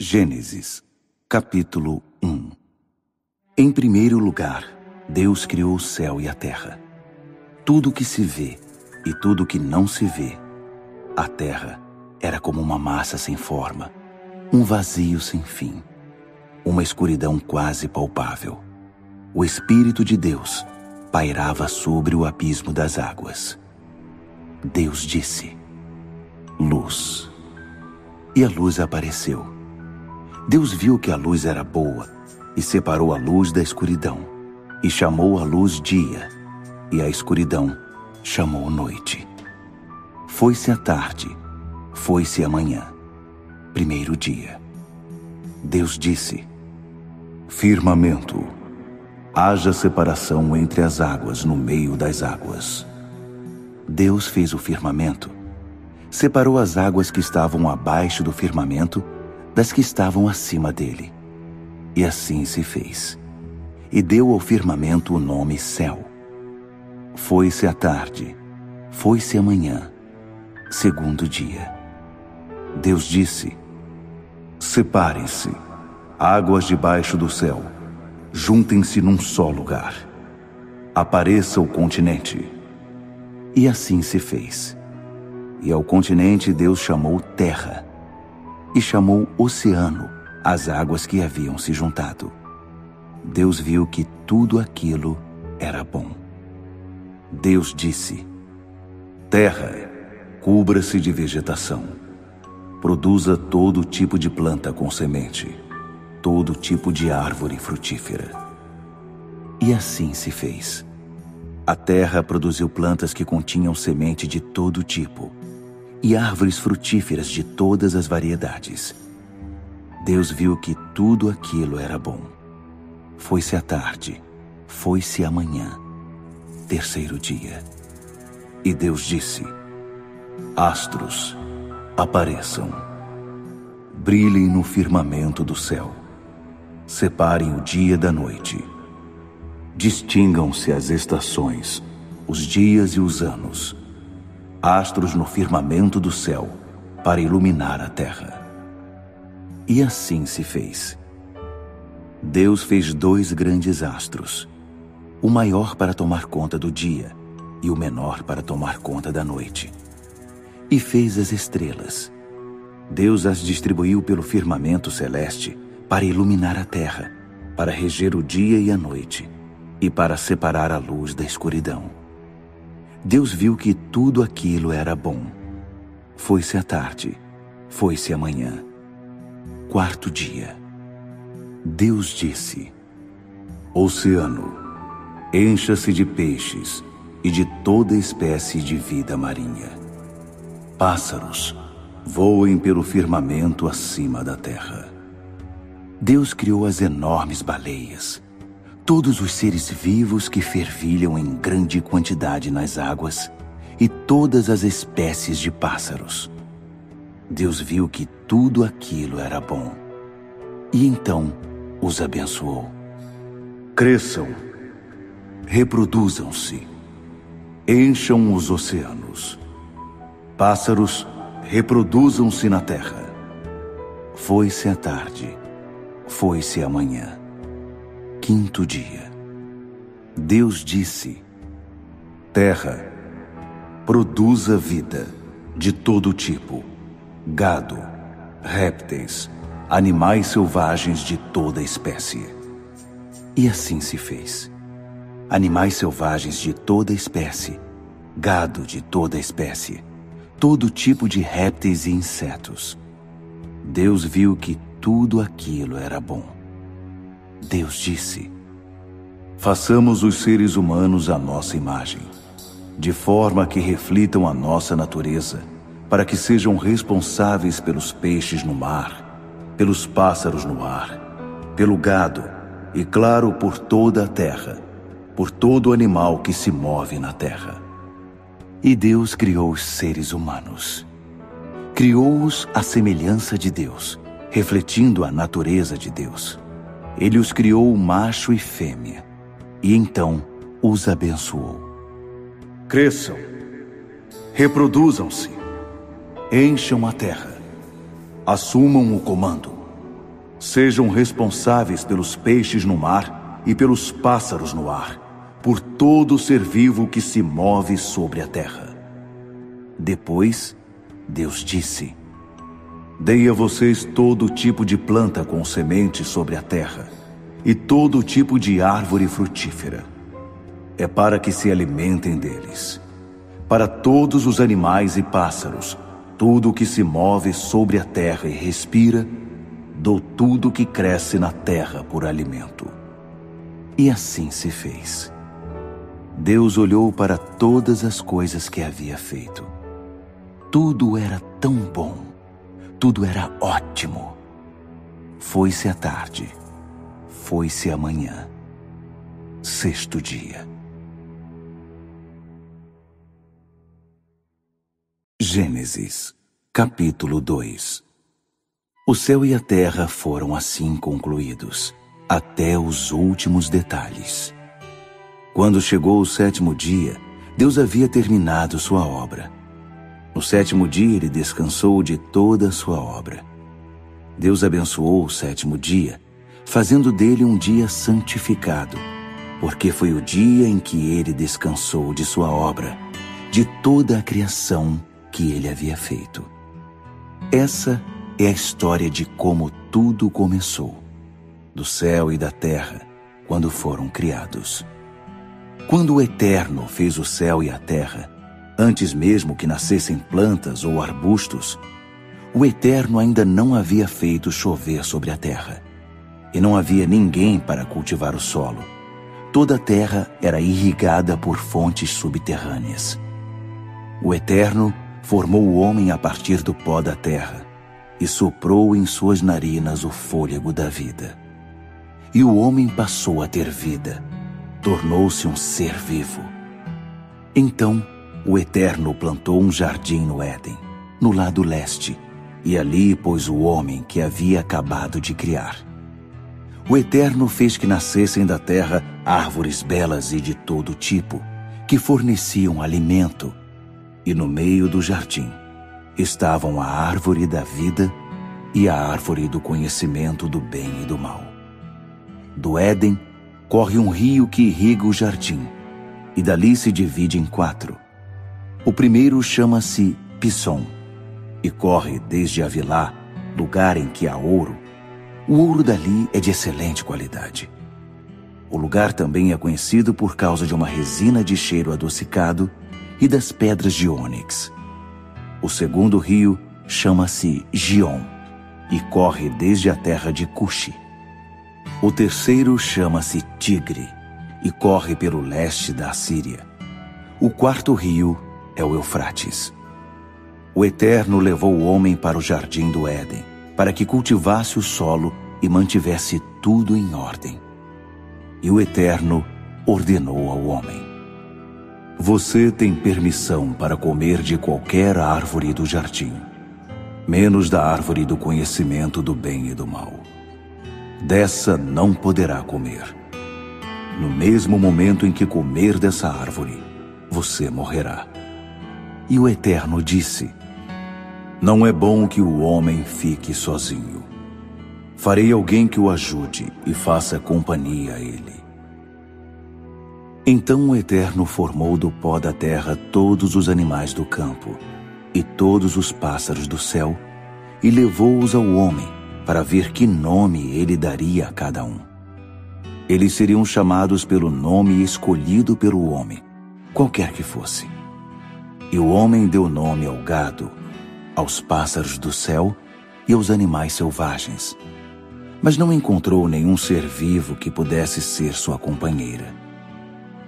Gênesis, capítulo 1. Em primeiro lugar, Deus criou o céu e a terra. Tudo que se vê e tudo que não se vê. A terra era como uma massa sem forma, um vazio sem fim, uma escuridão quase palpável. O Espírito de Deus pairava sobre o abismo das águas. Deus disse: luz. E a luz apareceu. Deus viu que a luz era boa e separou a luz da escuridão, e chamou a luz dia, e a escuridão chamou noite. Foi-se a tarde, foi-se a manhã, primeiro dia. Deus disse: firmamento, haja separação entre as águas no meio das águas. Deus fez o firmamento, separou as águas que estavam abaixo do firmamento das que estavam acima dele. E assim se fez. E deu ao firmamento o nome céu. Foi-se a tarde, foi-se a manhã, segundo dia. Deus disse: separem-se, águas debaixo do céu, juntem-se num só lugar. Apareça o continente. E assim se fez. E ao continente Deus chamou terra, e chamou oceano as águas que haviam se juntado. Deus viu que tudo aquilo era bom. Deus disse: terra, cubra-se de vegetação. Produza todo tipo de planta com semente, todo tipo de árvore frutífera. E assim se fez. A terra produziu plantas que continham semente de todo tipo, e árvores frutíferas de todas as variedades. Deus viu que tudo aquilo era bom. Foi-se a tarde, foi-se a manhã, terceiro dia. E Deus disse: astros, apareçam. Brilhem no firmamento do céu. Separem o dia da noite. Distingam-se as estações, os dias e os anos. Astros no firmamento do céu, para iluminar a terra. E assim se fez. Deus fez 2 grandes astros, o maior para tomar conta do dia e o menor para tomar conta da noite. E fez as estrelas. Deus as distribuiu pelo firmamento celeste para iluminar a terra, para reger o dia e a noite, e para separar a luz da escuridão. Deus viu que tudo aquilo era bom. Foi-se a tarde, foi-se a manhã, quarto dia. Deus disse: oceano, encha-se de peixes e de toda espécie de vida marinha. Pássaros, voem pelo firmamento acima da terra. Deus criou as enormes baleias, todos os seres vivos que fervilham em grande quantidade nas águas, e todas as espécies de pássaros. Deus viu que tudo aquilo era bom, e então os abençoou. Cresçam, reproduzam-se, encham os oceanos. Pássaros, reproduzam-se na terra. Foi-se a tarde, foi-se a manhã, quinto dia. Deus disse: terra, produza vida de todo tipo, gado, répteis, animais selvagens de toda espécie. E assim se fez. Animais selvagens de toda espécie, gado de toda espécie, todo tipo de répteis e insetos. Deus viu que tudo aquilo era bom. Deus disse: façamos os seres humanos à nossa imagem, de forma que reflitam a nossa natureza, para que sejam responsáveis pelos peixes no mar, pelos pássaros no ar, pelo gado e, claro, por toda a terra, por todo animal que se move na terra. E Deus criou os seres humanos. Criou-os à semelhança de Deus, refletindo a natureza de Deus. Ele os criou macho e fêmea, e então os abençoou. Cresçam, reproduzam-se, encham a terra, assumam o comando, Sejam responsáveis pelos peixes no mar e pelos pássaros no ar, por todo ser vivo que se move sobre a terra. Depois, Deus disse: Dei a vocês todo tipo de planta com semente sobre a terra, e todo tipo de árvore frutífera. É para que se alimentem deles. Para todos os animais e pássaros, tudo o que se move sobre a terra e respira, dou tudo que cresce na terra por alimento. E assim se fez. Deus olhou para todas as coisas que havia feito. Tudo era tão bom, tudo era ótimo. Foi-se a tarde, foi-se a manhã. Sexto dia. Gênesis, capítulo 2. O céu e a terra foram assim concluídos, até os últimos detalhes. Quando chegou o sétimo dia, Deus havia terminado sua obra. No sétimo dia ele descansou de toda a sua obra. Deus abençoou o sétimo dia, fazendo dele um dia santificado, porque foi o dia em que ele descansou de sua obra, de toda a criação que ele havia feito. Essa é a história de como tudo começou, do céu e da terra, quando foram criados. Quando o Eterno fez o céu e a terra, antes mesmo que nascessem plantas ou arbustos, o Eterno ainda não havia feito chover sobre a terra, e não havia ninguém para cultivar o solo. Toda a terra era irrigada por fontes subterrâneas. O Eterno formou o homem a partir do pó da terra e soprou em suas narinas o fôlego da vida. E o homem passou a ter vida, tornou-se um ser vivo. Então, o Eterno plantou um jardim no Éden, no lado leste, e ali pôs o homem que havia acabado de criar. O Eterno fez que nascessem da terra árvores belas e de todo tipo, que forneciam alimento, e no meio do jardim estavam a árvore da vida e a árvore do conhecimento do bem e do mal. Do Éden corre um rio que irriga o jardim, e dali se divide em 4. O primeiro chama-se Pison, e corre desde Avilá, lugar em que há ouro. O ouro dali é de excelente qualidade. O lugar também é conhecido por causa de uma resina de cheiro adocicado e das pedras de ônix. O segundo rio chama-se Gion, e corre desde a terra de Cuxi. O terceiro chama-se Tigre, e corre pelo leste da Assíria. O quarto rio é o Eufrates. O Eterno levou o homem para o jardim do Éden, para que cultivasse o solo e mantivesse tudo em ordem. E o Eterno ordenou ao homem: Você tem permissão para comer de qualquer árvore do jardim, menos da árvore do conhecimento do bem e do mal. Dessa não poderá comer. No mesmo momento em que comer dessa árvore, você morrerá. E o Eterno disse: Não é bom que o homem fique sozinho. Farei alguém que o ajude e faça companhia a ele. Então o Eterno formou do pó da terra todos os animais do campo e todos os pássaros do céu, e levou-os ao homem para ver que nome ele daria a cada um. Eles seriam chamados pelo nome escolhido pelo homem, qualquer que fosse. E o homem deu nome ao gado, aos pássaros do céu e aos animais selvagens, mas não encontrou nenhum ser vivo que pudesse ser sua companheira.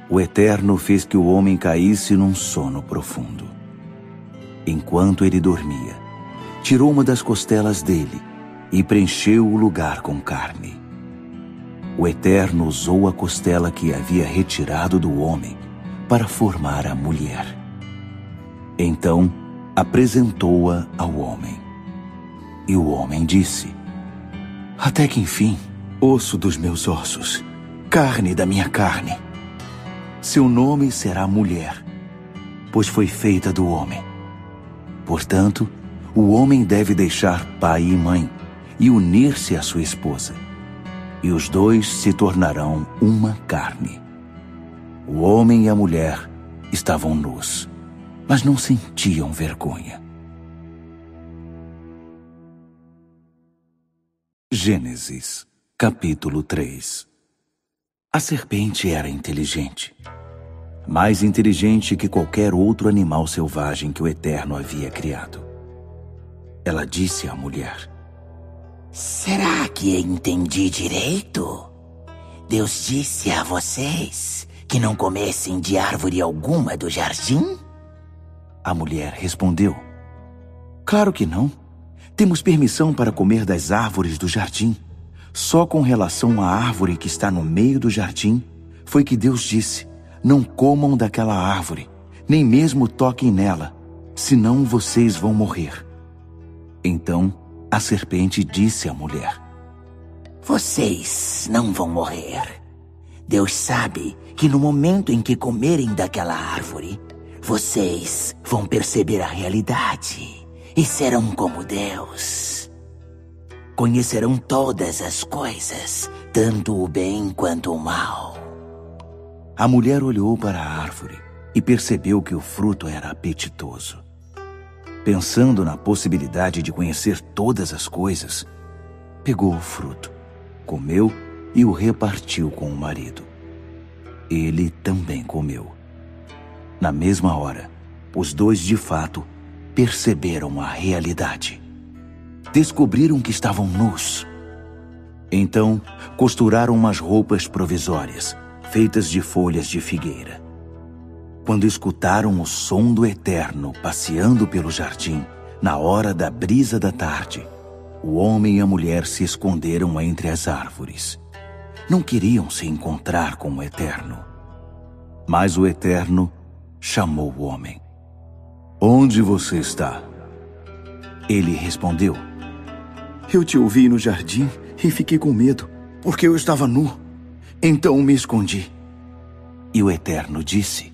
O Eterno fez que o homem caísse num sono profundo. Enquanto ele dormia, tirou uma das costelas dele e preencheu o lugar com carne. O Eterno usou a costela que havia retirado do homem para formar a mulher. Então, apresentou-a ao homem. E o homem disse: Até que enfim, osso dos meus ossos, carne da minha carne. Seu nome será mulher, pois foi feita do homem. Portanto, o homem deve deixar pai e mãe e unir-se à sua esposa, e os dois se tornarão uma carne. O homem e a mulher estavam nus, mas não sentiam vergonha. Gênesis, capítulo 3. A serpente era inteligente, mais inteligente que qualquer outro animal selvagem que o Eterno havia criado. Ela disse à mulher: Será que entendi direito? Deus disse a vocês que não comessem de árvore alguma do jardim? A mulher respondeu: Claro que não. Temos permissão para comer das árvores do jardim. Só com relação à árvore que está no meio do jardim, foi que Deus disse: Não comam daquela árvore, nem mesmo toquem nela, senão vocês vão morrer. Então a serpente disse à mulher: Vocês não vão morrer. Deus sabe que no momento em que comerem daquela árvore, vocês vão perceber a realidade e serão como Deus. Conhecerão todas as coisas, tanto o bem quanto o mal. A mulher olhou para a árvore e percebeu que o fruto era apetitoso. Pensando na possibilidade de conhecer todas as coisas, pegou o fruto, comeu e o repartiu com o marido. Ele também comeu. Na mesma hora, os dois de fato perceberam a realidade. Descobriram que estavam nus. Então, costuraram umas roupas provisórias, feitas de folhas de figueira. Quando escutaram o som do Eterno passeando pelo jardim, na hora da brisa da tarde, o homem e a mulher se esconderam entre as árvores. Não queriam se encontrar com o Eterno. Mas o Eterno chamou o homem. Onde você está? Ele respondeu: Eu te ouvi no jardim e fiquei com medo, porque eu estava nu. Então me escondi. E o Eterno disse: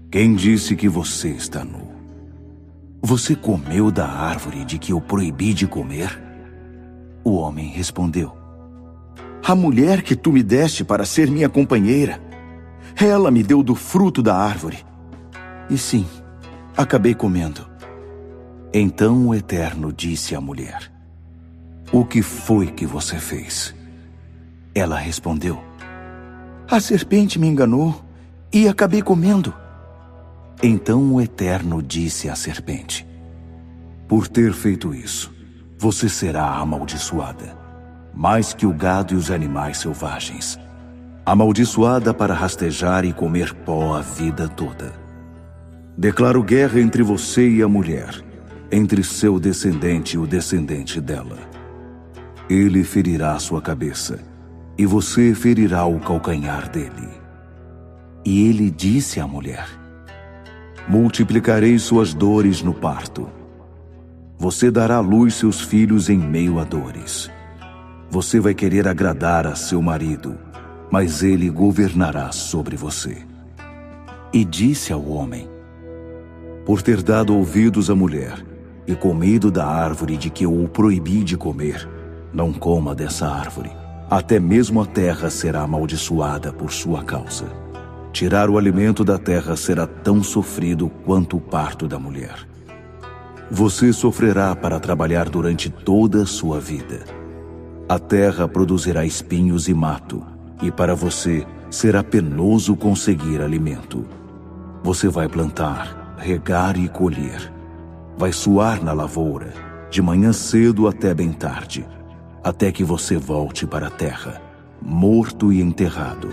Quem disse que você está nu? Você comeu da árvore de que eu proibi de comer? O homem respondeu: A mulher que tu me deste para ser minha companheira, ela me deu do fruto da árvore. E sim, acabei comendo. Então o Eterno disse à mulher: O que foi que você fez? Ela respondeu: A serpente me enganou e acabei comendo. Então o Eterno disse à serpente: Por ter feito isso, você será amaldiçoada, mais que o gado e os animais selvagens, amaldiçoada para rastejar e comer pó a vida toda. Declaro guerra entre você e a mulher, entre seu descendente e o descendente dela. Ele ferirá sua cabeça, e você ferirá o calcanhar dele. E ele disse à mulher: Multiplicarei suas dores no parto. Você dará à luz seus filhos em meio a dores. Você vai querer agradar a seu marido, mas ele governará sobre você. E disse ao homem: Por ter dado ouvidos à mulher e comido da árvore de que eu o proibi de comer, não coma dessa árvore. Até mesmo a terra será amaldiçoada por sua causa. Tirar o alimento da terra será tão sofrido quanto o parto da mulher. Você sofrerá para trabalhar durante toda a sua vida. A terra produzirá espinhos e mato, e para você será penoso conseguir alimento. Você vai plantar, regar e colher. Vai suar na lavoura, de manhã cedo até bem tarde, até que você volte para a terra, morto e enterrado.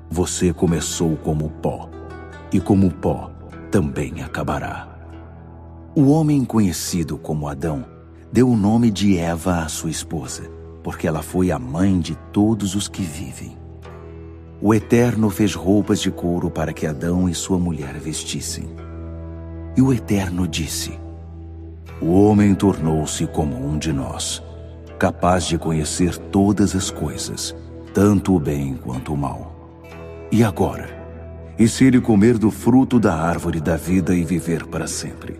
Você começou como pó, e como pó também acabará. O homem conhecido como Adão deu o nome de Eva à sua esposa, porque ela foi a mãe de todos os que vivem. O Eterno fez roupas de couro para que Adão e sua mulher vestissem. E o Eterno disse: O homem tornou-se como um de nós, capaz de conhecer todas as coisas, tanto o bem quanto o mal. E agora, e se ele comer do fruto da árvore da vida e viver para sempre?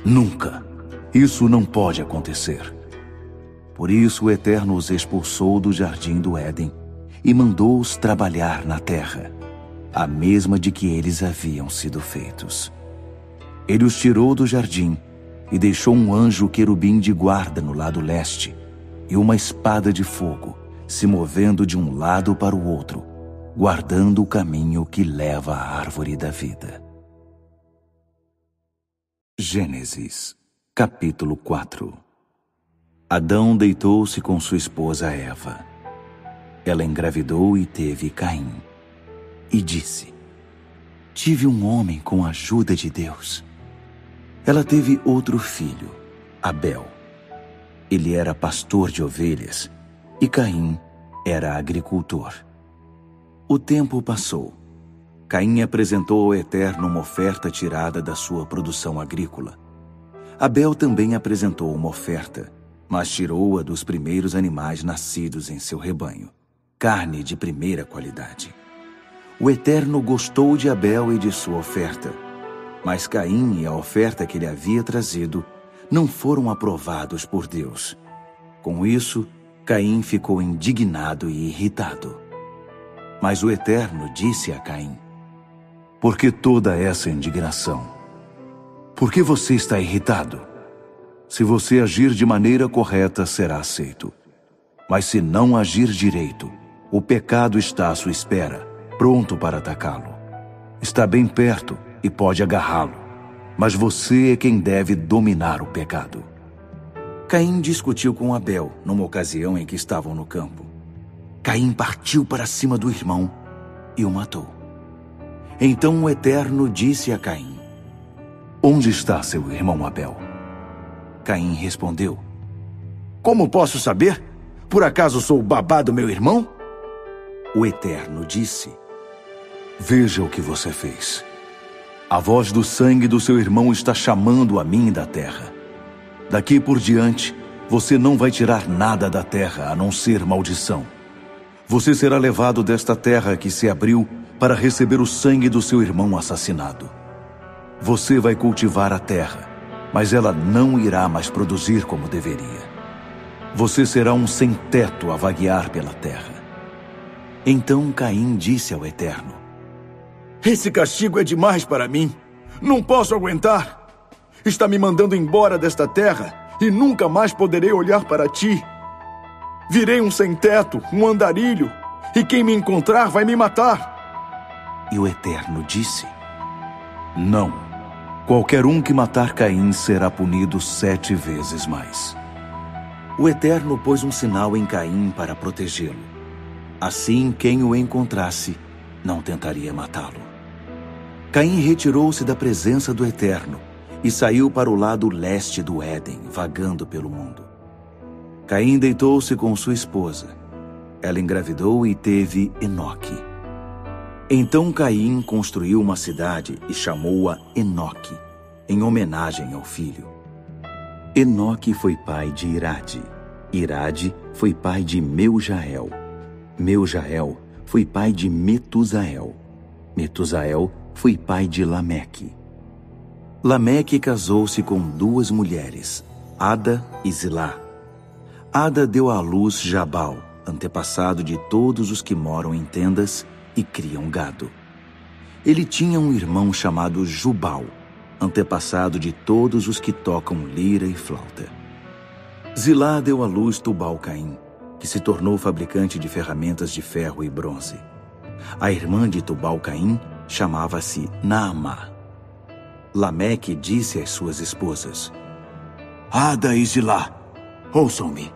Nunca! Isso não pode acontecer. Por isso o Eterno os expulsou do jardim do Éden e mandou-os trabalhar na terra, a mesma de que eles haviam sido feitos. Ele os tirou do jardim e deixou um anjo querubim de guarda no lado leste e uma espada de fogo se movendo de um lado para o outro, guardando o caminho que leva à árvore da vida. Gênesis, capítulo 4. Adão deitou-se com sua esposa Eva. Ela engravidou e teve Caim. E disse: tive um homem com a ajuda de Deus. Ela teve outro filho, Abel. Ele era pastor de ovelhas e Caim era agricultor. O tempo passou. Caim apresentou ao Eterno uma oferta tirada da sua produção agrícola. Abel também apresentou uma oferta, mas tirou-a dos primeiros animais nascidos em seu rebanho, carne de primeira qualidade. O Eterno gostou de Abel e de sua oferta, mas Caim e a oferta que ele havia trazido não foram aprovados por Deus. Com isso, Caim ficou indignado e irritado. Mas o Eterno disse a Caim: por que toda essa indignação? Por que você está irritado? Se você agir de maneira correta, será aceito. Mas se não agir direito, o pecado está à sua espera, pronto para atacá-lo. Está bem perto e pode agarrá-lo, mas você é quem deve dominar o pecado. Caim discutiu com Abel numa ocasião em que estavam no campo. Caim partiu para cima do irmão e o matou. Então o Eterno disse a Caim: onde está seu irmão Abel? Caim respondeu: como posso saber? Por acaso sou o babá do meu irmão? O Eterno disse: veja o que você fez. A voz do sangue do seu irmão está chamando a mim da terra. Daqui por diante, você não vai tirar nada da terra a não ser maldição. Você será levado desta terra que se abriu para receber o sangue do seu irmão assassinado. Você vai cultivar a terra, mas ela não irá mais produzir como deveria. Você será um sem-teto a vaguear pela terra. Então Caim disse ao Eterno: esse castigo é demais para mim. Não posso aguentar. Está me mandando embora desta terra e nunca mais poderei olhar para ti. Virei um sem-teto, um andarilho, e quem me encontrar vai me matar. E o Eterno disse: não. Qualquer um que matar Caim será punido 7 vezes mais. O Eterno pôs um sinal em Caim para protegê-lo. Assim, quem o encontrasse não tentaria matá-lo. Caim retirou-se da presença do Eterno e saiu para o lado leste do Éden, vagando pelo mundo. Caim deitou-se com sua esposa. Ela engravidou e teve Enoque. Então Caim construiu uma cidade e chamou-a Enoque, em homenagem ao filho. Enoque foi pai de Irade. Irade foi pai de Meujael. Meujael foi pai de Metusael. Metusael foi pai de Lameque. Lameque casou-se com 2 mulheres, Ada e Zilá. Ada deu à luz Jabal, antepassado de todos os que moram em tendas e criam gado. Ele tinha um irmão chamado Jubal, antepassado de todos os que tocam lira e flauta. Zilá deu à luz Tubal-Caim, que se tornou fabricante de ferramentas de ferro e bronze. A irmã de Tubal-Caim chamava-se Naamá. Lameque disse às suas esposas: Ada e Zilá, ouçam-me.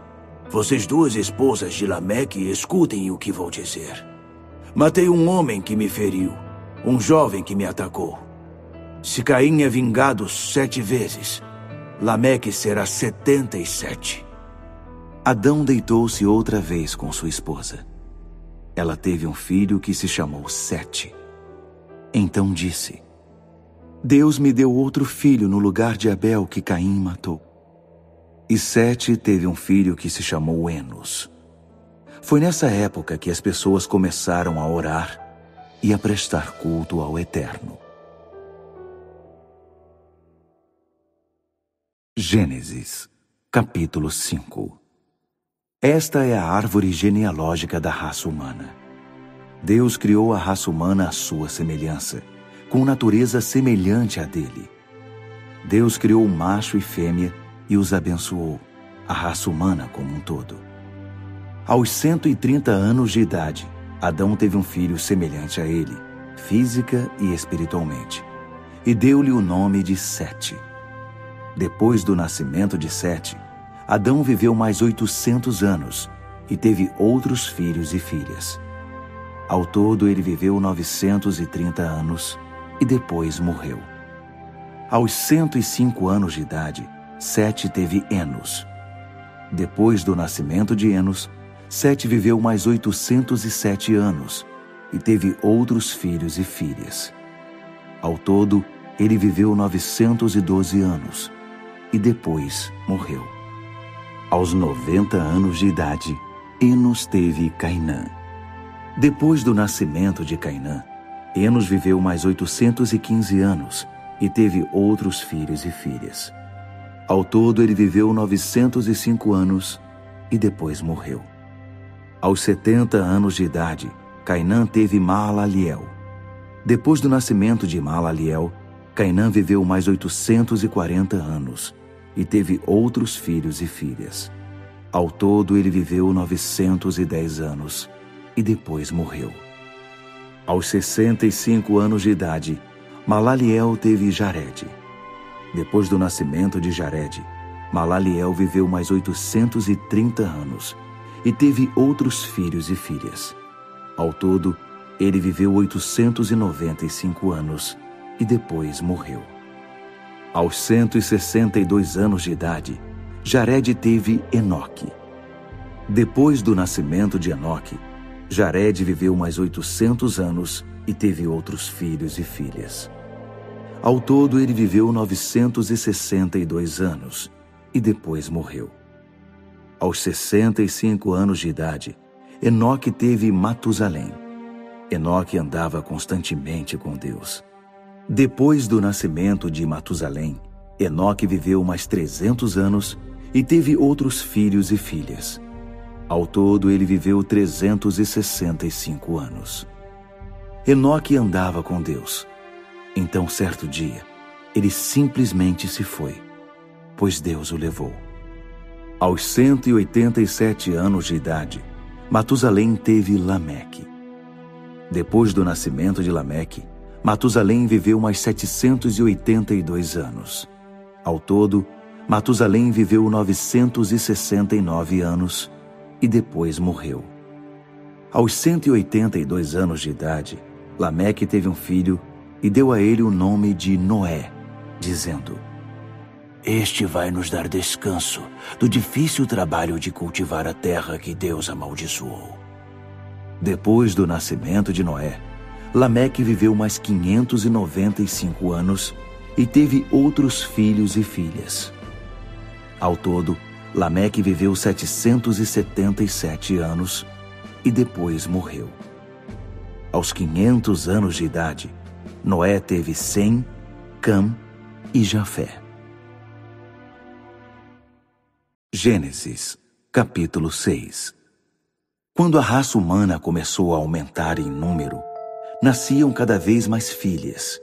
Vocês 2 esposas de Lameque, escutem o que vou dizer. Matei um homem que me feriu, um jovem que me atacou. Se Caim é vingado 7 vezes, Lameque será 77. Adão deitou-se outra vez com sua esposa. Ela teve um filho que se chamou Sete. Então disse: Deus me deu outro filho no lugar de Abel que Caim matou. E Sete teve um filho que se chamou Enos. Foi nessa época que as pessoas começaram a orar e a prestar culto ao Eterno. Gênesis, capítulo 5. Esta é a árvore genealógica da raça humana. Deus criou a raça humana à sua semelhança, com natureza semelhante à dele. Deus criou macho e fêmea e os abençoou, a raça humana como um todo. Aos 130 anos de idade, Adão teve um filho semelhante a ele, física e espiritualmente, e deu-lhe o nome de Sete. Depois do nascimento de Sete, Adão viveu mais 800 anos e teve outros filhos e filhas. Ao todo, ele viveu 930 anos e depois morreu. Aos 105 anos de idade, Sete teve Enos. Depois do nascimento de Enos, Sete viveu mais 807 anos e teve outros filhos e filhas. Ao todo, ele viveu 912 anos e depois morreu. Aos 90 anos de idade, Enos teve Cainã. Depois do nascimento de Cainã, Enos viveu mais 815 anos e teve outros filhos e filhas. Ao todo, ele viveu 905 anos e depois morreu. Aos 70 anos de idade, Cainã teve Maalaliel. Depois do nascimento de Maalaliel, Cainã viveu mais 840 anos e teve outros filhos e filhas. Ao todo, ele viveu 910 anos e depois morreu. Aos 65 anos de idade, Maalaliel teve Jared. Depois do nascimento de Jared, Maalaliel viveu mais 830 anos e teve outros filhos e filhas. Ao todo, ele viveu 895 anos e depois morreu. Aos 162 anos de idade, Jared teve Enoque. Depois do nascimento de Enoque, Jared viveu mais 800 anos e teve outros filhos e filhas. Ao todo, ele viveu 962 anos e depois morreu. Aos 65 anos de idade, Enoque teve Matusalém. Enoque andava constantemente com Deus. Depois do nascimento de Matusalém, Enoque viveu mais 300 anos e teve outros filhos e filhas. Ao todo, ele viveu 365 anos. Enoque andava com Deus. Então, certo dia, ele simplesmente se foi, pois Deus o levou. Aos 187 anos de idade, Matusalém teve Lameque. Depois do nascimento de Lameque, Matusalém viveu mais 782 anos. Ao todo, Matusalém viveu 969 anos e depois morreu. Aos 182 anos de idade, Lameque teve um filho e deu a ele o nome de Noé, dizendo: "Este vai nos dar descanso do difícil trabalho de cultivar a terra que Deus amaldiçoou." Depois do nascimento de Noé, Lameque viveu mais 595 anos e teve outros filhos e filhas. Ao todo, Lameque viveu 777 anos e depois morreu. Aos 500 anos de idade, Noé teve Sem, Cam e Jafé. Gênesis, capítulo 6. Quando a raça humana começou a aumentar em número, nasciam cada vez mais filhas,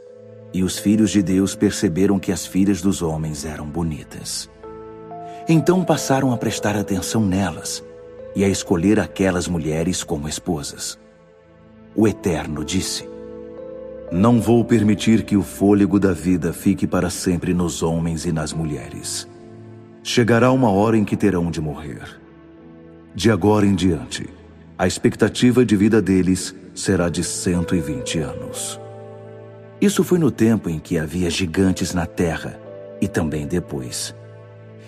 e os filhos de Deus perceberam que as filhas dos homens eram bonitas. Então passaram a prestar atenção nelas e a escolher aquelas mulheres como esposas. O Eterno disse: "Não vou permitir que o fôlego da vida fique para sempre nos homens e nas mulheres. Chegará uma hora em que terão de morrer. De agora em diante, a expectativa de vida deles será de 120 anos. Isso foi no tempo em que havia gigantes na terra e também depois.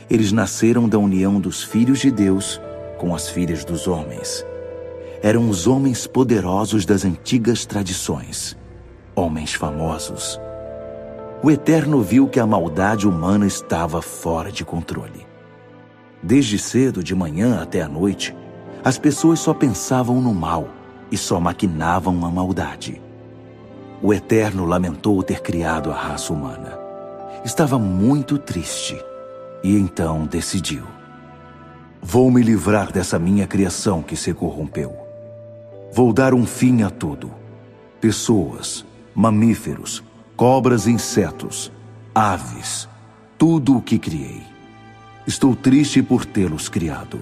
Eles nasceram da união dos filhos de Deus com as filhas dos homens. Eram os homens poderosos das antigas tradições, homens famosos. O Eterno viu que a maldade humana estava fora de controle. Desde cedo, de manhã até a noite, as pessoas só pensavam no mal e só maquinavam a maldade. O Eterno lamentou ter criado a raça humana. Estava muito triste e então decidiu: Vou me livrar dessa minha criação que se corrompeu. Vou dar um fim a tudo. Pessoas, mamíferos, cobras e insetos, aves, tudo o que criei. Estou triste por tê-los criado.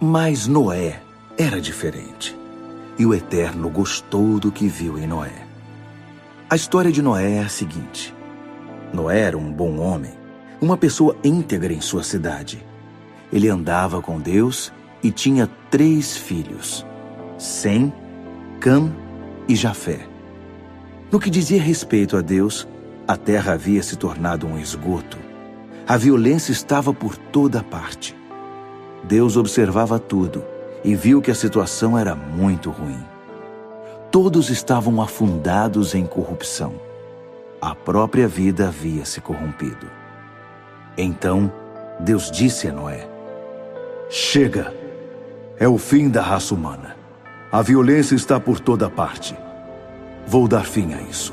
Mas Noé era diferente. E o Eterno gostou do que viu em Noé. A história de Noé é a seguinte. Noé era um bom homem, uma pessoa íntegra em sua cidade. Ele andava com Deus e tinha 3 filhos, Sem, Cã e Jafé. No que dizia respeito a Deus, a terra havia se tornado um esgoto. A violência estava por toda parte. Deus observava tudo e viu que a situação era muito ruim. Todos estavam afundados em corrupção. A própria vida havia se corrompido. Então, Deus disse a Noé: Chega! É o fim da raça humana. A violência está por toda parte. Vou dar fim a isso.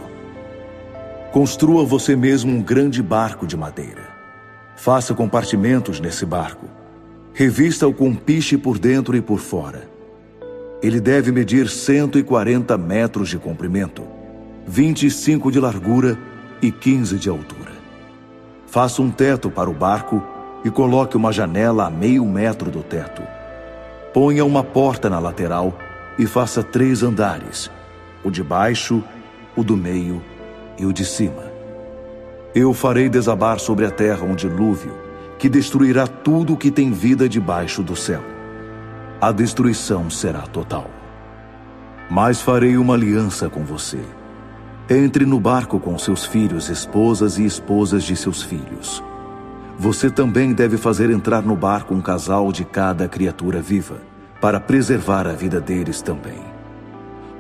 Construa você mesmo um grande barco de madeira. Faça compartimentos nesse barco. Revista-o com piche por dentro e por fora. Ele deve medir 140 metros de comprimento, 25 de largura e 15 de altura. Faça um teto para o barco e coloque uma janela a meio metro do teto. Ponha uma porta na lateral e faça 3 andares, o de baixo, o do meio e o de cima. Eu farei desabar sobre a terra um dilúvio que destruirá tudo o que tem vida debaixo do céu. A destruição será total. Mas farei uma aliança com você. Entre no barco com seus filhos, esposas e esposas de seus filhos. Você também deve fazer entrar no barco um casal de cada criatura viva, para preservar a vida deles também.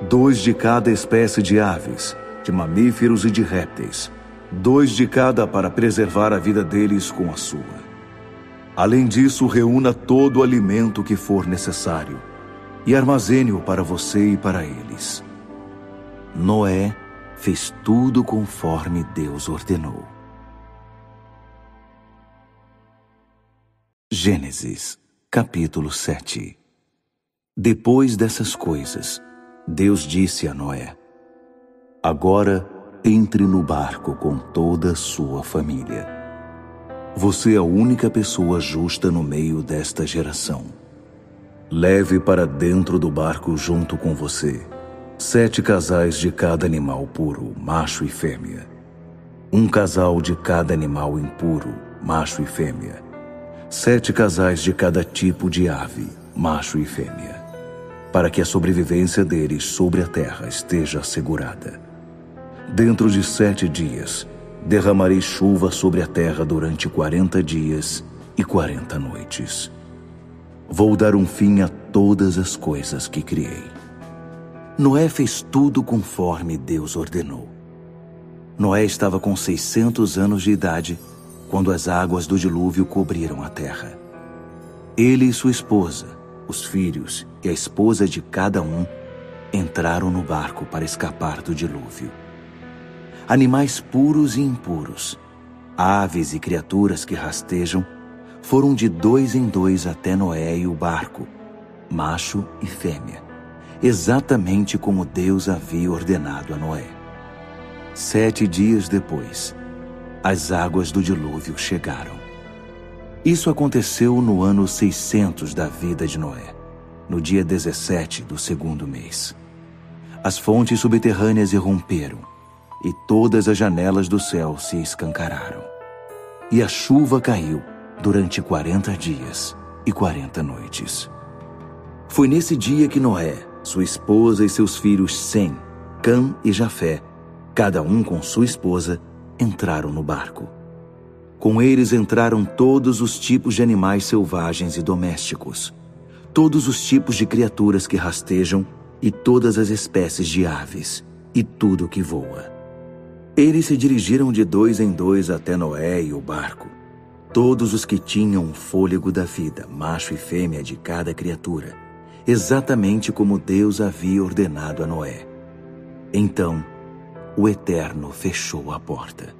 2 de cada espécie de aves, de mamíferos e de répteis. 2 de cada para preservar a vida deles com a sua. Além disso, reúna todo o alimento que for necessário e armazene-o para você e para eles. Noé fez tudo conforme Deus ordenou. Gênesis, capítulo 7. Depois dessas coisas, Deus disse a Noé: Agora entre no barco com toda a sua família. Você é a única pessoa justa no meio desta geração. Leve para dentro do barco junto com você 7 casais de cada animal puro, macho e fêmea. 1 casal de cada animal impuro, macho e fêmea. 7 casais de cada tipo de ave, macho e fêmea, para que a sobrevivência deles sobre a terra esteja assegurada. Dentro de 7 dias, derramarei chuva sobre a terra durante 40 dias e 40 noites. Vou dar um fim a todas as coisas que criei. Noé fez tudo conforme Deus ordenou. Noé estava com 600 anos de idade quando as águas do dilúvio cobriram a terra. Ele e sua esposa, os filhos e a esposa de cada um entraram no barco para escapar do dilúvio. Animais puros e impuros, aves e criaturas que rastejam, foram de 2 em 2 até Noé e o barco, macho e fêmea, exatamente como Deus havia ordenado a Noé. 7 dias depois, as águas do dilúvio chegaram. Isso aconteceu no ano 600 da vida de Noé, no dia 17 do 2º mês. As fontes subterrâneas irromperam, e todas as janelas do céu se escancararam. E a chuva caiu durante 40 dias e 40 noites. Foi nesse dia que Noé, sua esposa e seus filhos Sem, Cã e Jafé, cada um com sua esposa, entraram no barco. Com eles entraram todos os tipos de animais selvagens e domésticos, todos os tipos de criaturas que rastejam e todas as espécies de aves e tudo que voa. Eles se dirigiram de 2 em 2 até Noé e o barco, todos os que tinham o fôlego da vida, macho e fêmea de cada criatura, exatamente como Deus havia ordenado a Noé. Então, o Eterno fechou a porta.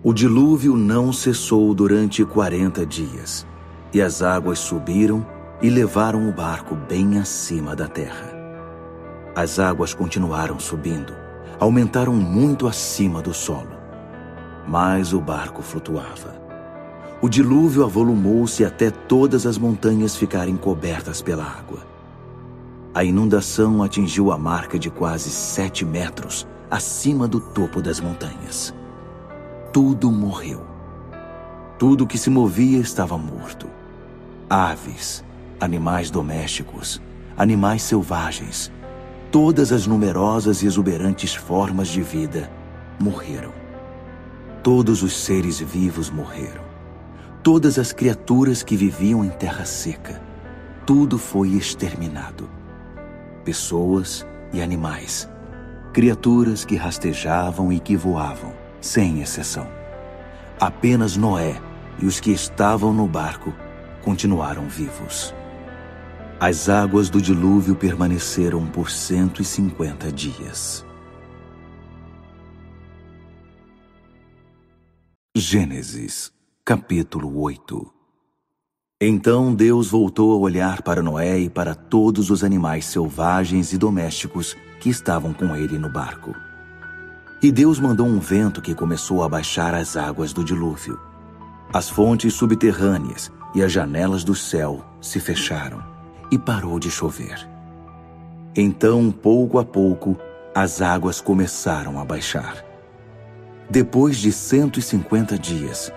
O dilúvio não cessou durante 40 dias, e as águas subiram e levaram o barco bem acima da terra. As águas continuaram subindo, aumentaram muito acima do solo. Mas o barco flutuava. O dilúvio avolumou-se até todas as montanhas ficarem cobertas pela água. A inundação atingiu a marca de quase 7 metros acima do topo das montanhas. Tudo morreu. Tudo que se movia estava morto. Aves, animais domésticos, animais selvagens, todas as numerosas e exuberantes formas de vida morreram. Todos os seres vivos morreram. Todas as criaturas que viviam em terra seca. Tudo foi exterminado. Pessoas e animais. Criaturas que rastejavam e que voavam, sem exceção. Apenas Noé e os que estavam no barco continuaram vivos. As águas do dilúvio permaneceram por 150 dias. Gênesis, capítulo 8. Então Deus voltou a olhar para Noé e para todos os animais selvagens e domésticos que estavam com ele no barco. E Deus mandou um vento que começou a baixar as águas do dilúvio. As fontes subterrâneas e as janelas do céu se fecharam e parou de chover. Então, pouco a pouco, as águas começaram a baixar. Depois de 150 dias,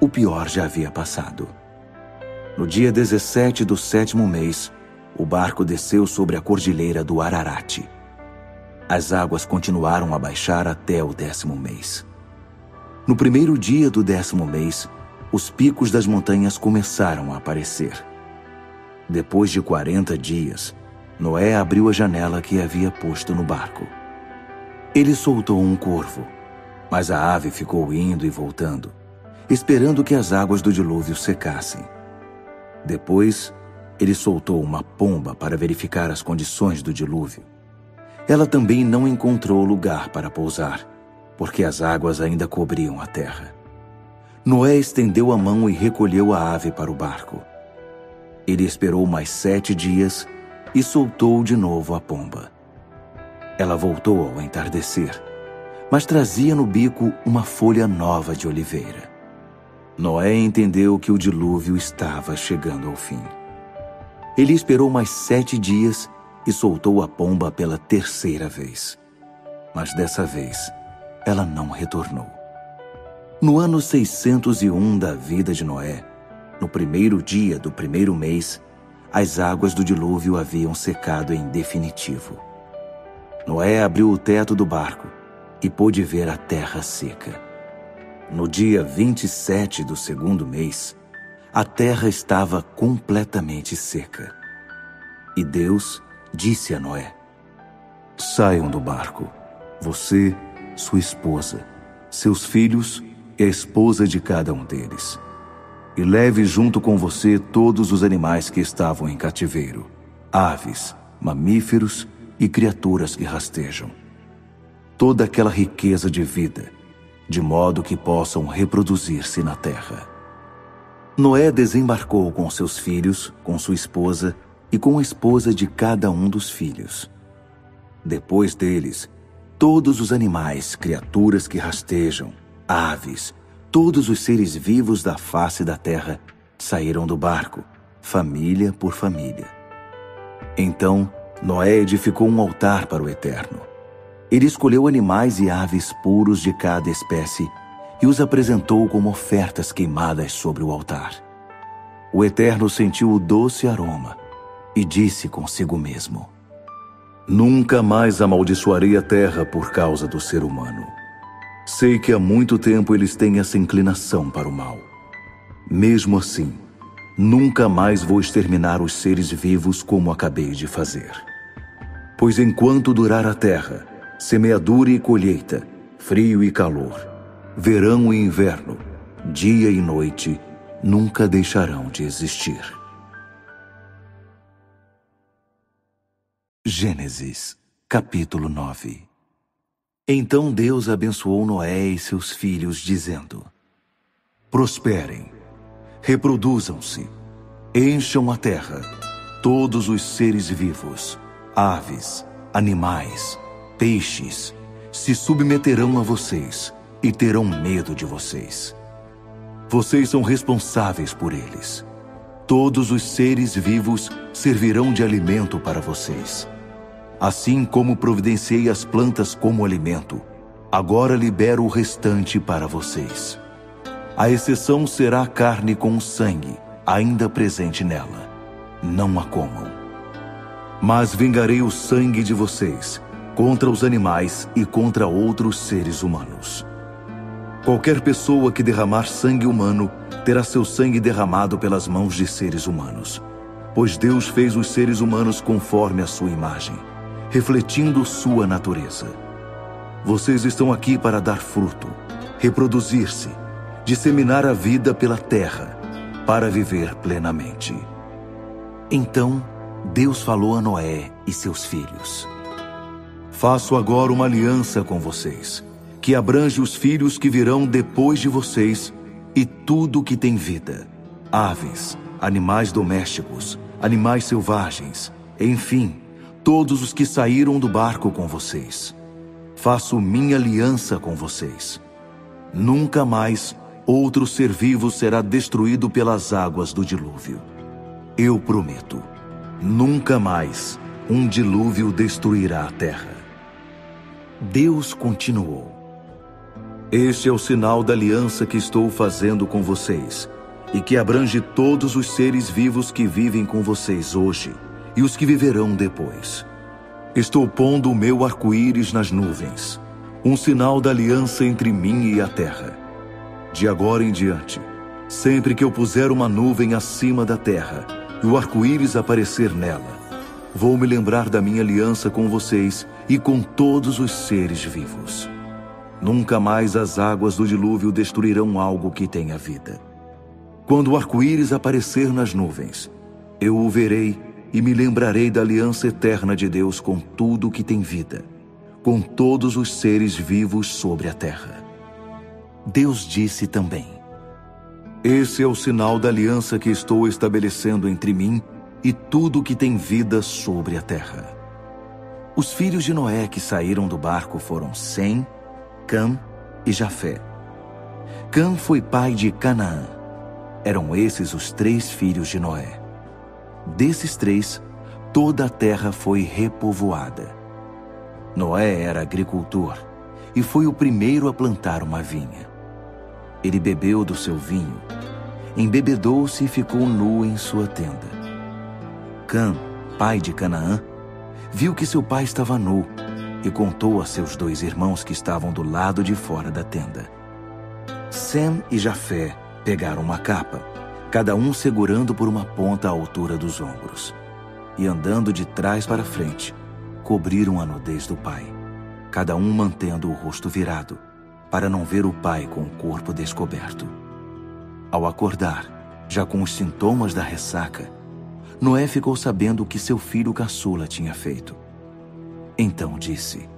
o pior já havia passado. No dia 17 do 7º mês, o barco desceu sobre a cordilheira do Ararat. As águas continuaram a baixar até o 10º mês. No primeiro dia do 10º mês, os picos das montanhas começaram a aparecer. Depois de 40 dias, Noé abriu a janela que havia posto no barco. Ele soltou um corvo, mas a ave ficou indo e voltando, esperando que as águas do dilúvio secassem. Depois, ele soltou uma pomba para verificar as condições do dilúvio. Ela também não encontrou lugar para pousar, porque as águas ainda cobriam a terra. Noé estendeu a mão e recolheu a ave para o barco. Ele esperou mais 7 dias e soltou de novo a pomba. Ela voltou ao entardecer, mas trazia no bico uma folha nova de oliveira. Noé entendeu que o dilúvio estava chegando ao fim. Ele esperou mais 7 dias e soltou a pomba pela 3ª vez. Mas dessa vez, ela não retornou. No ano 601 da vida de Noé, no primeiro dia do 1º mês, as águas do dilúvio haviam secado em definitivo. Noé abriu o teto do barco e pôde ver a terra seca. No dia 27 do 2º mês, a terra estava completamente seca. E Deus disse a Noé: "Saiam do barco, você, sua esposa, seus filhos e a esposa de cada um deles. E leve junto com você todos os animais que estavam em cativeiro, aves, mamíferos e criaturas que rastejam. Toda aquela riqueza de vida, de modo que possam reproduzir-se na terra." Noé desembarcou com seus filhos, com sua esposa e com a esposa de cada um dos filhos. Depois deles, todos os animais, criaturas que rastejam, aves, todos os seres vivos da face da terra saíram do barco, família por família. Então, Noé edificou um altar para o Eterno. Ele escolheu animais e aves puros de cada espécie e os apresentou como ofertas queimadas sobre o altar. O Eterno sentiu o doce aroma e disse consigo mesmo: "Nunca mais amaldiçoarei a terra por causa do ser humano. Sei que há muito tempo eles têm essa inclinação para o mal. Mesmo assim, nunca mais vou exterminar os seres vivos como acabei de fazer. Pois enquanto durar a terra, semeadura e colheita, frio e calor, verão e inverno, dia e noite, nunca deixarão de existir." Gênesis, capítulo 9. Então Deus abençoou Noé e seus filhos, dizendo: "Prosperem, reproduzam-se, Encham a terra, todos os seres vivos, aves, animais, peixes, se submeterão a vocês e terão medo de vocês. Vocês são responsáveis por eles. Todos os seres vivos servirão de alimento para vocês. Assim como providenciei as plantas como alimento, agora libero o restante para vocês. A exceção será a carne com sangue, ainda presente nela. Não a comam. Mas vingarei o sangue de vocês contra os animais e contra outros seres humanos. Qualquer pessoa que derramar sangue humano terá seu sangue derramado pelas mãos de seres humanos, pois Deus fez os seres humanos conforme a sua imagem, refletindo sua natureza. Vocês estão aqui para dar fruto, reproduzir-se, disseminar a vida pela terra, para viver plenamente. Então, Deus falou a Noé e seus filhos: Faço agora uma aliança com vocês, que abrange os filhos que virão depois de vocês e tudo que tem vida, aves, animais domésticos, animais selvagens, enfim, todos os que saíram do barco com vocês. Faço minha aliança com vocês. Nunca mais outro ser vivo será destruído pelas águas do dilúvio. Eu prometo, nunca mais um dilúvio destruirá a terra. Deus continuou: Este é o sinal da aliança que estou fazendo com vocês, e que abrange todos os seres vivos que vivem com vocês hoje e os que viverão depois. Estou pondo o meu arco-íris nas nuvens, um sinal da aliança entre mim e a terra. De agora em diante, sempre que eu puser uma nuvem acima da terra e o arco-íris aparecer nela, vou me lembrar da minha aliança com vocês e com todos os seres vivos. Nunca mais as águas do dilúvio destruirão algo que tenha vida. Quando o arco-íris aparecer nas nuvens, eu o verei e me lembrarei da aliança eterna de Deus com tudo que tem vida, com todos os seres vivos sobre a terra. Deus disse também: Esse é o sinal da aliança que estou estabelecendo entre mim e tudo que tem vida sobre a terra. Os filhos de Noé que saíram do barco foram Sem, Cam e Jafé. Cam foi pai de Canaã. Eram esses os 3 filhos de Noé. Desses 3, toda a terra foi repovoada. Noé era agricultor e foi o primeiro a plantar uma vinha. Ele bebeu do seu vinho, embebedou-se e ficou nu em sua tenda. Cam, pai de Canaã, viu que seu pai estava nu e contou a seus 2 irmãos que estavam do lado de fora da tenda. Sem e Jafé pegaram uma capa, cada um segurando por uma ponta à altura dos ombros, e andando de trás para frente, cobriram a nudez do pai, cada um mantendo o rosto virado, para não ver o pai com o corpo descoberto. Ao acordar, já com os sintomas da ressaca, Noé ficou sabendo o que seu filho caçula tinha feito. Então disse: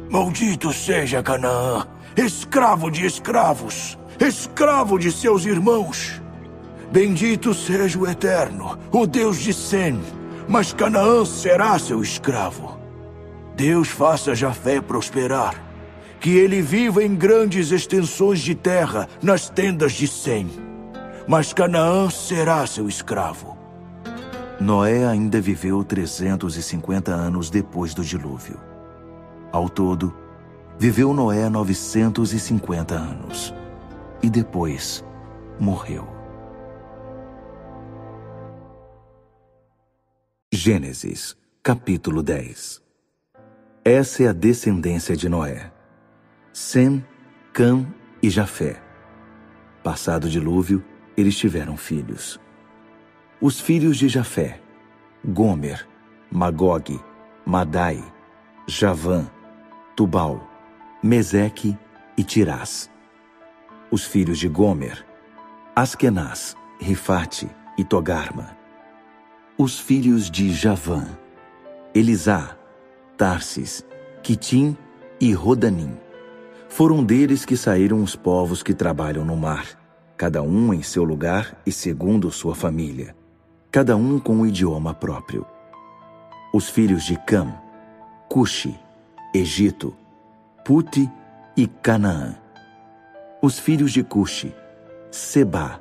Maldito seja Canaã, escravo de escravos, escravo de seus irmãos. Bendito seja o Eterno, o Deus de Sem, mas Canaã será seu escravo. Deus faça Jafé prosperar, que ele viva em grandes extensões de terra nas tendas de Sem, mas Canaã será seu escravo. Noé ainda viveu 350 anos depois do dilúvio. Ao todo, viveu Noé 950 anos, e depois morreu. Gênesis, capítulo 10. Essa é a descendência de Noé: Sem, Cam e Jafé. Passado o dilúvio, eles tiveram filhos. Os filhos de Jafé: Gomer, Magog, Madai, Javã, Tubal, Meseque e Tirás. Os filhos de Gomer: Askenaz, Rifate e Togarma. Os filhos de Javã: Elisá, Tarsis, Quitim e Rodanim. Foram deles que saíram os povos que trabalham no mar, cada um em seu lugar e segundo sua família, cada um com um idioma próprio. Os filhos de Cam: Cuxi, Egito, Puti e Canaã. Os filhos de Cuxi: Sebá,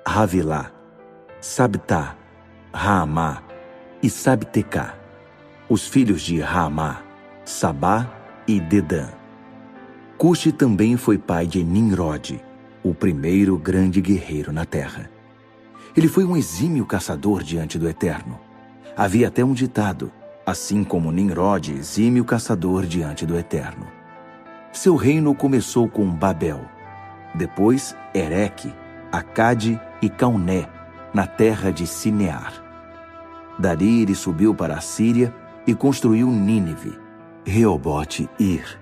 Havilá, Sabtá, Raamá e Sabtecá. Os filhos de Raamá: Sabá e Dedã. Cuxi também foi pai de Nimrode, o primeiro grande guerreiro na terra. Ele foi um exímio caçador diante do Eterno. Havia até um ditado: assim como Nimrode, exímio caçador diante do Eterno. Seu reino começou com Babel, depois Ereque, Acade e Cauné, na terra de Sinear. Dali ele subiu para a Síria e construiu Nínive, Reobote-Ir,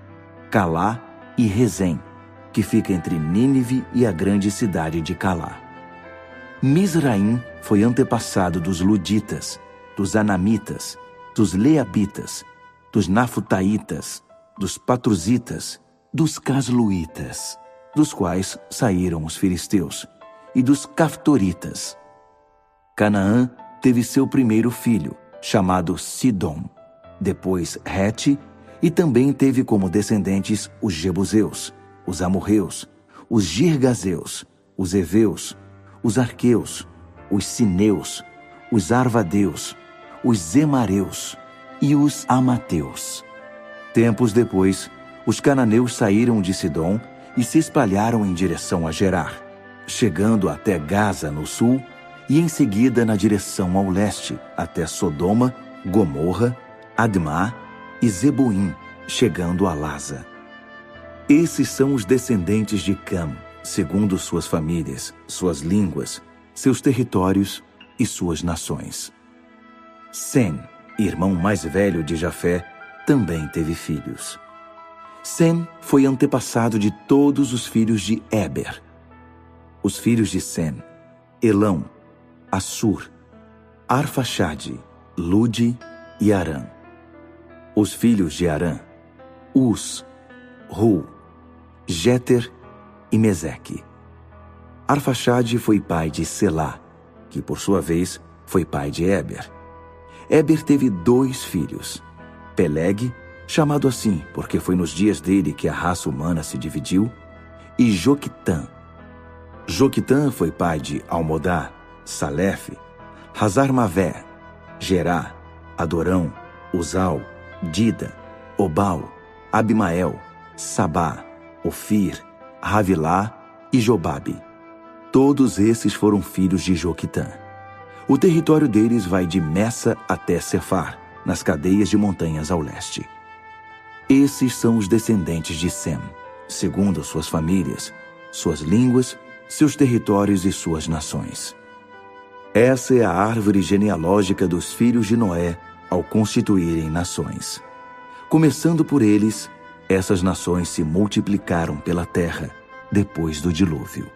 Calá e Rezém, que fica entre Nínive e a grande cidade de Calá. Misraim foi antepassado dos Luditas, dos Anamitas, dos Leabitas, dos Nafutaitas, dos Patruzitas, dos Casluitas, dos quais saíram os filisteus, e dos Caftoritas. Canaã teve seu primeiro filho, chamado Sidom, depois Rete, e também teve como descendentes os Jebuseus, os Amorreus, os Girgazeus, os Eveus, os Arqueus, os Sineus, os Arvadeus, os Zemareus e os Amateus. Tempos depois, os cananeus saíram de Sidom e se espalharam em direção a Gerar, chegando até Gaza no sul e em seguida na direção ao leste, até Sodoma, Gomorra, Admá e Zeboim, chegando a Laza. Esses são os descendentes de Cam, segundo suas famílias, suas línguas, seus territórios e suas nações. Sem, irmão mais velho de Jafé, também teve filhos. Sem foi antepassado de todos os filhos de Éber. Os filhos de Sem: Elão, Assur, Arfaxade, Lude e Arã. Os filhos de Arã: Uz, Ru, Jéter e Meseque. Arfaxade foi pai de Selá, que por sua vez foi pai de Éber. Éber teve 2 filhos: Peleg, chamado assim porque foi nos dias dele que a raça humana se dividiu, e Joquitã. Joquitã foi pai de Almodá, Salefe, Hazar-Mavé, Gerá, Adorão, Uzal, Dida, Obal, Abimael, Sabá, Ofir, Havilá e Jobabe. Todos esses foram filhos de Joquitã. O território deles vai de Messa até Cefar, nas cadeias de montanhas ao leste. Esses são os descendentes de Sem, segundo suas famílias, suas línguas, seus territórios e suas nações. Essa é a árvore genealógica dos filhos de Noé ao constituírem nações. Começando por eles, essas nações se multiplicaram pela terra depois do dilúvio.